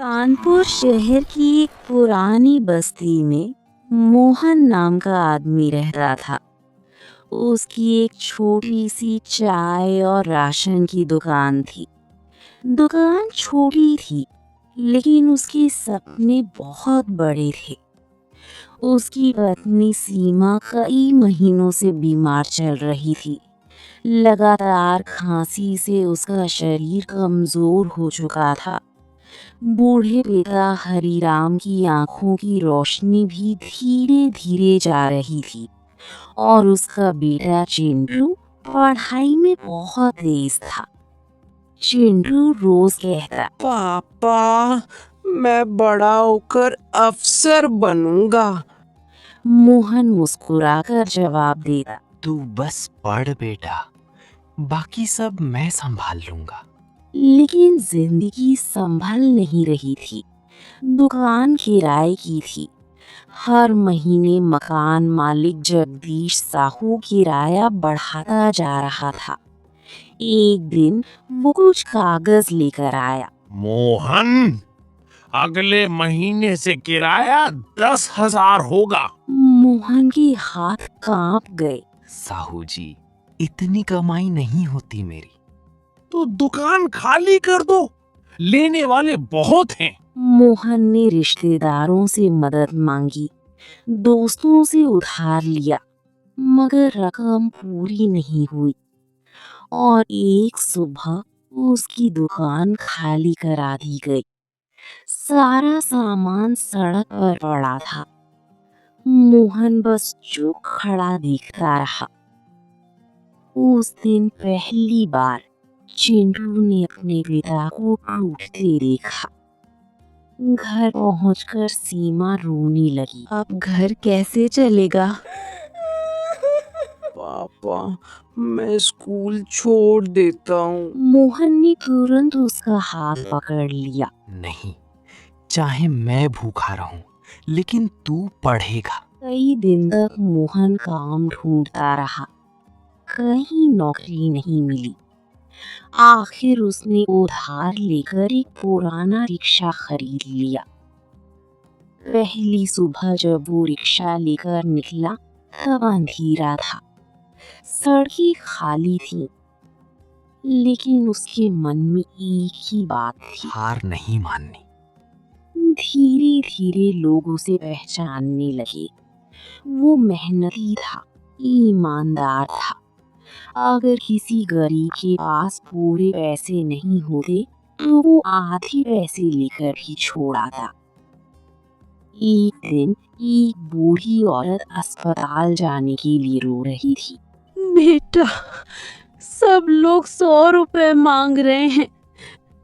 कानपुर शहर की एक पुरानी बस्ती में मोहन नाम का आदमी रहता था। उसकी एक छोटी सी चाय और राशन की दुकान थी। दुकान छोटी थी, लेकिन उसके सपने बहुत बड़े थे। उसकी पत्नी सीमा कई महीनों से बीमार चल रही थी। लगातार खांसी से उसका शरीर कमजोर हो चुका था। बूढ़े पिता हरिराम की आंखों की रोशनी भी धीरे धीरे जा रही थी और उसका बेटा चिंटू पढ़ाई में बहुत तेज था। चिंटू रोज कहता, पापा, मैं बड़ा होकर अफसर बनूंगा। मोहन मुस्कुराकर जवाब देता, तू बस पढ़ बेटा, बाकी सब मैं संभाल लूंगा। लेकिन जिंदगी संभल नहीं रही थी। दुकान किराए की थी। हर महीने मकान मालिक जगदीश साहू किराया बढ़ाता जा रहा था। एक दिन वो कुछ कागज लेकर आया। मोहन, अगले महीने से किराया 10,000 होगा। मोहन के हाथ कांप गए। साहू जी, इतनी कमाई नहीं होती मेरी। तो दुकान खाली कर दो, लेने वाले बहुत हैं। मोहन ने रिश्तेदारों से मदद मांगी, दोस्तों से उधार लिया, मगर रकम पूरी नहीं हुई और एक सुबह उसकी दुकान खाली करा दी गई। सारा सामान सड़क पर पड़ा था। मोहन बस चुप खड़ा देखता रहा। उस दिन पहली बार चिंटू ने अपने पिता को टूटते देखा। घर पहुंचकर सीमा रोने लगी। अब घर कैसे चलेगा? पापा, मैं स्कूल छोड़ देता हूँ। मोहन ने तुरंत उसका हाथ पकड़ लिया। नहीं, चाहे मैं भूखा रहूं, लेकिन तू पढ़ेगा। कई दिन तक मोहन काम ढूंढता रहा। कहीं नौकरी नहीं मिली। आखिर उसने उधार लेकर एक पुराना रिक्शा खरीद लिया। पहली सुबह जब वो रिक्शा लेकर निकला, तब अंधेरा था। सड़कें खाली थी, लेकिन उसके मन में एक ही बात थी। हार नहीं माननी। धीरे धीरे लोग उसे पहचानने लगे। वो मेहनती था, ईमानदार था। अगर किसी गरीब के पास पूरे पैसे नहीं होते, तो वो आधे पैसे लेकर भी छोड़ आता। एक दिन एक बूढ़ी औरत अस्पताल जाने के लिए रो रही थी। बेटा, सब लोग 100 रुपए मांग रहे हैं,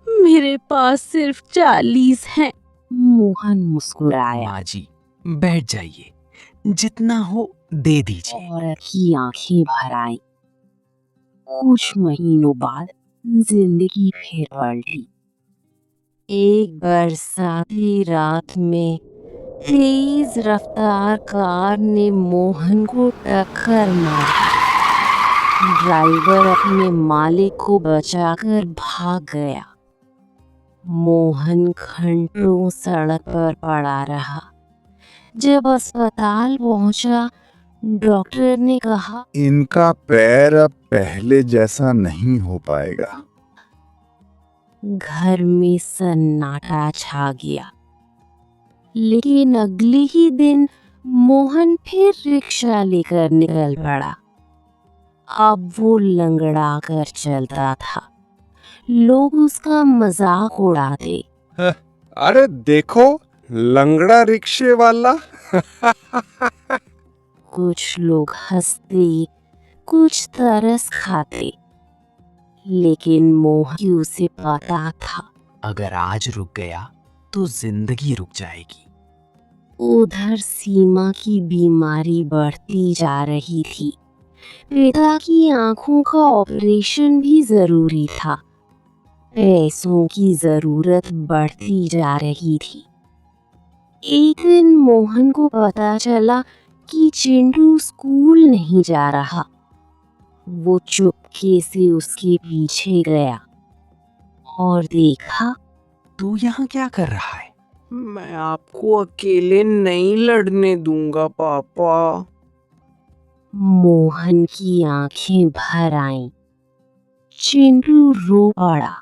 मेरे पास सिर्फ 40 हैं। मोहन मुस्कुराया। माँ जी, बैठ जाइए, जितना हो दे दीजिए। औरत की आंखें भर आईं। कुछ महीनों बाद जिंदगी फिर पलटी। एक बरसाती रात में तेज रफ्तार कार ने मोहन को टक्कर मारी। ड्राइवर अपने मालिक को बचाकर भाग गया। मोहन घंटों सड़क पर पड़ा रहा। जब अस्पताल पहुंचा, डॉक्टर ने कहा, इनका पैर अब पहले जैसा नहीं हो पाएगा। घर में सन्नाटा छा गया। लेकिन अगले ही दिन मोहन फिर रिक्शा लेकर निकल पड़ा। अब वो लंगड़ा कर चलता था। लोग उसका मजाक उड़ाते। अरे देखो, लंगड़ा रिक्शे वाला। कुछ लोग हंसते, कुछ तरस खाते, लेकिन मोहन उसे पता था, अगर आज रुक गया तो जिंदगी रुक जाएगी। उधर सीमा की बीमारी बढ़ती जा रही थी। पिता की आंखों का ऑपरेशन भी जरूरी था। पैसों की जरूरत बढ़ती जा रही थी। एक दिन मोहन को पता चला कि चिंटू स्कूल नहीं जा रहा। वो चुपके से उसके पीछे गया और देखा तू यहाँ क्या कर रहा है? मैं आपको अकेले नहीं लड़ने दूंगा पापा। मोहन की आंखें भर आईं। चिंटू रो पड़ा।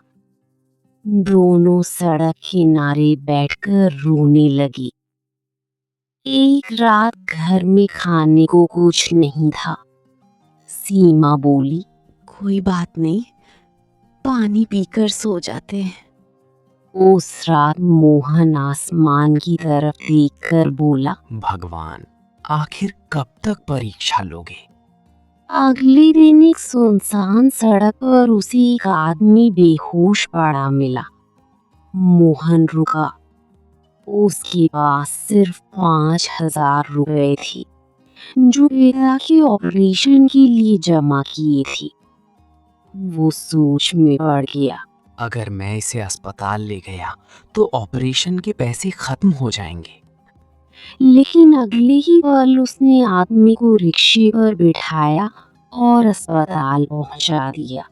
दोनों सड़क किनारे बैठकर रोने लगे। एक रात घर में खाने को कुछ नहीं था। सीमा बोली, कोई बात नहीं, पानी पीकर सो जाते हैं। उस रात मोहन आसमान की तरफ देखकर बोला, भगवान, आखिर कब तक परीक्षा लोगे? अगले दिन एक सुनसान सड़क पर उसे एक आदमी बेहोश पड़ा मिला। मोहन रुका। उसके पास सिर्फ 5,000 रुपए थी, जो पिता के ऑपरेशन के लिए जमा किए थे। वो सोच में पड़ गया। अगर मैं इसे अस्पताल ले गया तो ऑपरेशन के पैसे खत्म हो जाएंगे। लेकिन अगले ही पल उसने आदमी को रिक्शे पर बिठाया और अस्पताल पहुंचा दिया।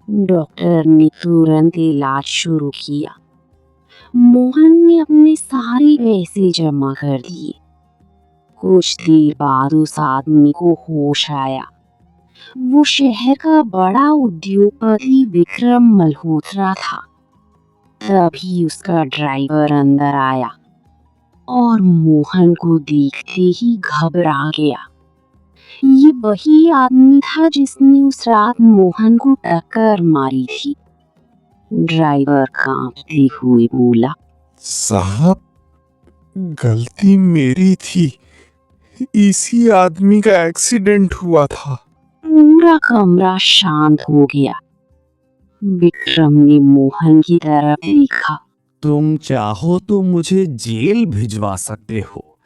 डॉक्टर ने तुरंत इलाज शुरू किया। मोहन ने अपने सारे पैसे जमा कर दिए। कुछ देर बाद उस आदमी को होश आया। वो शहर का बड़ा उद्योगपति विक्रम मल्होत्रा था। तभी उसका ड्राइवर अंदर आया और मोहन को देखते ही घबरा गया। ये वही आदमी था जिसने उस रात मोहन को टक्कर मारी थी। ड्राइवर कांपते हुए बोला, साहब, गलती मेरी थी। इसी आदमी का एक्सीडेंट हुआ था। पूरा कमरा शांत हो गया। विक्रम ने मोहन की तरफ देखा। तुम चाहो तो मुझे जेल भिजवा सकते हो,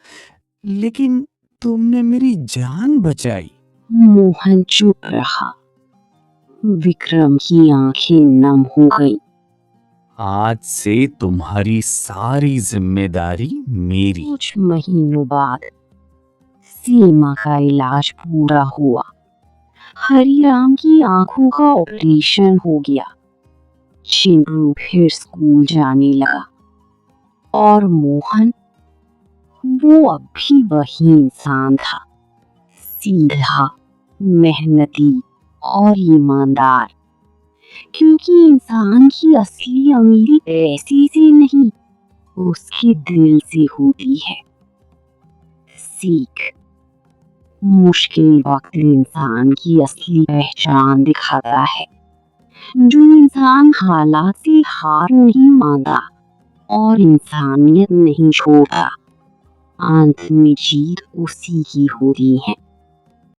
लेकिन तुमने मेरी जान बचाई। मोहन चुप रहा। विक्रम की आंखें नम हो गईं। आज से तुम्हारी सारी जिम्मेदारी मेरी। कुछ महीनों बाद सीमा का इलाज पूरा हुआ। हरिराम की आंखों का ऑपरेशन हो गया। चिंटू फिर स्कूल जाने लगा और मोहन, वो अब भी वही इंसान था, सीधा, मेहनती और ईमानदार। क्योंकि इंसान की असली अमीरी पैसे से नहीं, उसके दिल से होती है। सीख, मुश्किल वक्त इंसान की असली पहचान दिखाता है। जो इंसान हालात से हार नहीं मानता और इंसानियत नहीं छोड़ता, अंत में जीत उसी की होती है।